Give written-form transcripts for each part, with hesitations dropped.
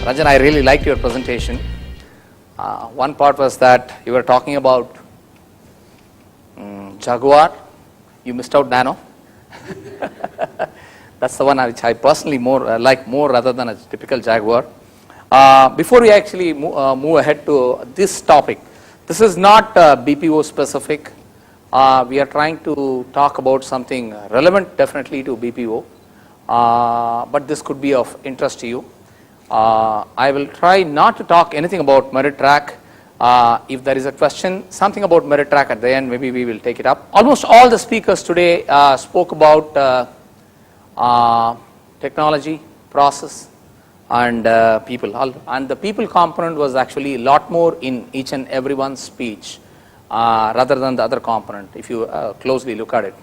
Ranjan, I really liked your presentation. One part was that you were talking about Jaguar. You missed out Nano. That's the one which I personally like more rather than a typical Jaguar. Before we actually move ahead to this topic, this is not BPO specific. We are trying to talk about something relevant definitely to BPO, but this could be of interest to you. I will try not to talk anything about Merit-Track. If there is a question, something about Merit-Track at the end, maybe we will take it up. Almost all the speakers today spoke about technology, process, and people. And the people component was actually a lot more in each and everyone's speech rather than the other component, if you closely look at it.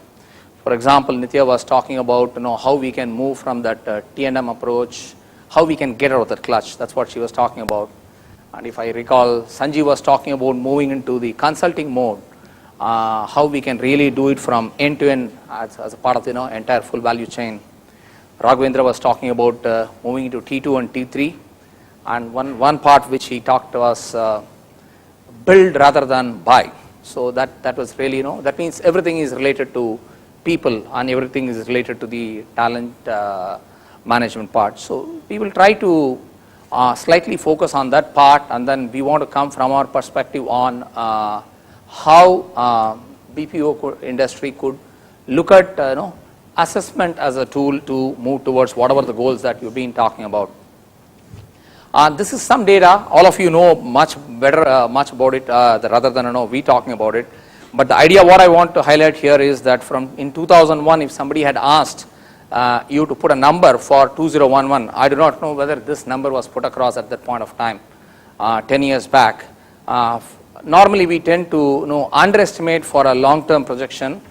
For example, Nithya was talking about how we can move from that T&M approach, how we can get out of that clutch. That's what she was talking about. And if I recall, Sanjeev was talking about moving into the consulting mode, how we can really do it from end to end as a part of the entire full value chain. Raghavendra was talking about moving into T2 and T3, and one part which he talked was build rather than buy. So that was really, that means everything is related to people and everything is related to the talent management part. So we will try to slightly focus on that part, and then we want to come from our perspective on how BPO industry could look at assessment as a tool to move towards whatever the goals that you've been talking about. This is some data. All of you know much better, much about it rather than we talking about it. But the idea what I want to highlight here is that in 2001, if somebody had asked you to put a number for 2011, I do not know whether this number was put across at that point of time, 10 years back. Normally we tend to underestimate for a long-term projection,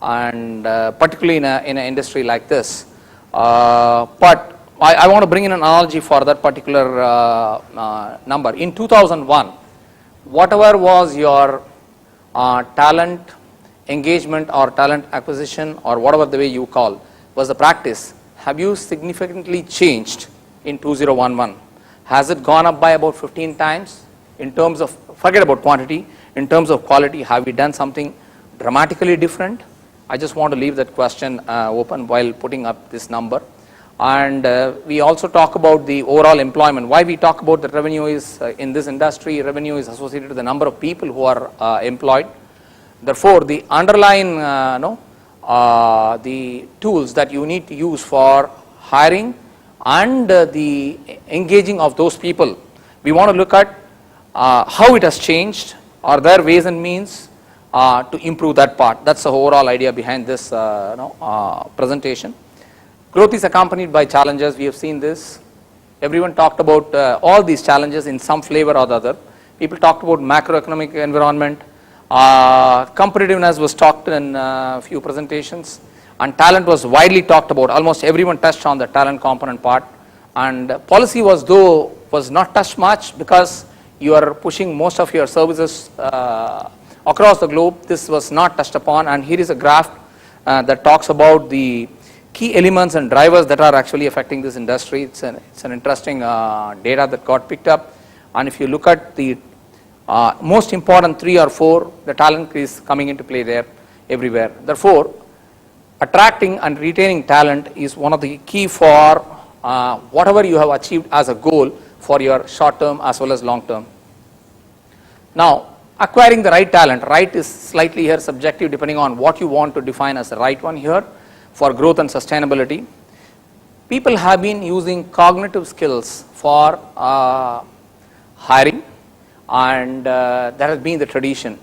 and particularly in an industry like this. But I want to bring in an analogy for that particular number. In 2001, whatever was your talent engagement or talent acquisition or whatever the way you call was the practice, have you significantly changed in 2011? Has it gone up by about 15 times in terms of, forget about quantity, in terms of quality, have we done something dramatically different? I just want to leave that question open while putting up this number. And we also talk about the overall employment. Why we talk about the revenue is in this industry, revenue is associated with the number of people who are employed. Therefore, the underlying the tools that you need to use for hiring and the engaging of those people, we want to look at how it has changed. Are there ways and means to improve that part? That's the overall idea behind this presentation. Growth is accompanied by challenges. We have seen this. Everyone talked about all these challenges in some flavor or the other. People talked about macroeconomic environment. Competitiveness was talked in a few presentations, and talent was widely talked about. Almost everyone touched on the talent component part, and policy was not touched much because you are pushing most of your services across the globe. This was not touched upon, and here is a graph that talks about the key elements and drivers that are actually affecting this industry. It's an interesting data that got picked up, and if you look at the most important 3 or 4, the talent is coming into play there everywhere. Therefore, attracting and retaining talent is one of the key for whatever you have achieved as a goal for your short term as well as long term. Now, acquiring the right talent, right is slightly here subjective depending on what you want to define as the right one here for growth and sustainability. People have been using cognitive skills for hiring, and that has been the tradition.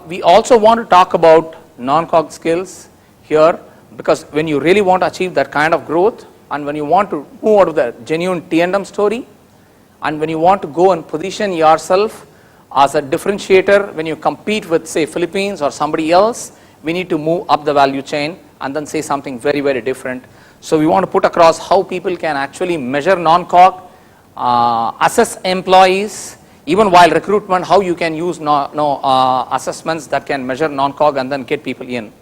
We also want to talk about non-cog skills here, because when you really want to achieve that kind of growth, and when you want to move out of the genuine T&M story, and when you want to go and position yourself as a differentiator when you compete with, say, Philippines or somebody else, we need to move up the value chain and then say something very, very different. So we want to put across how people can actually measure non-cog, assess employees, even while recruitment, how you can use assessments that can measure non-cog and then get people in.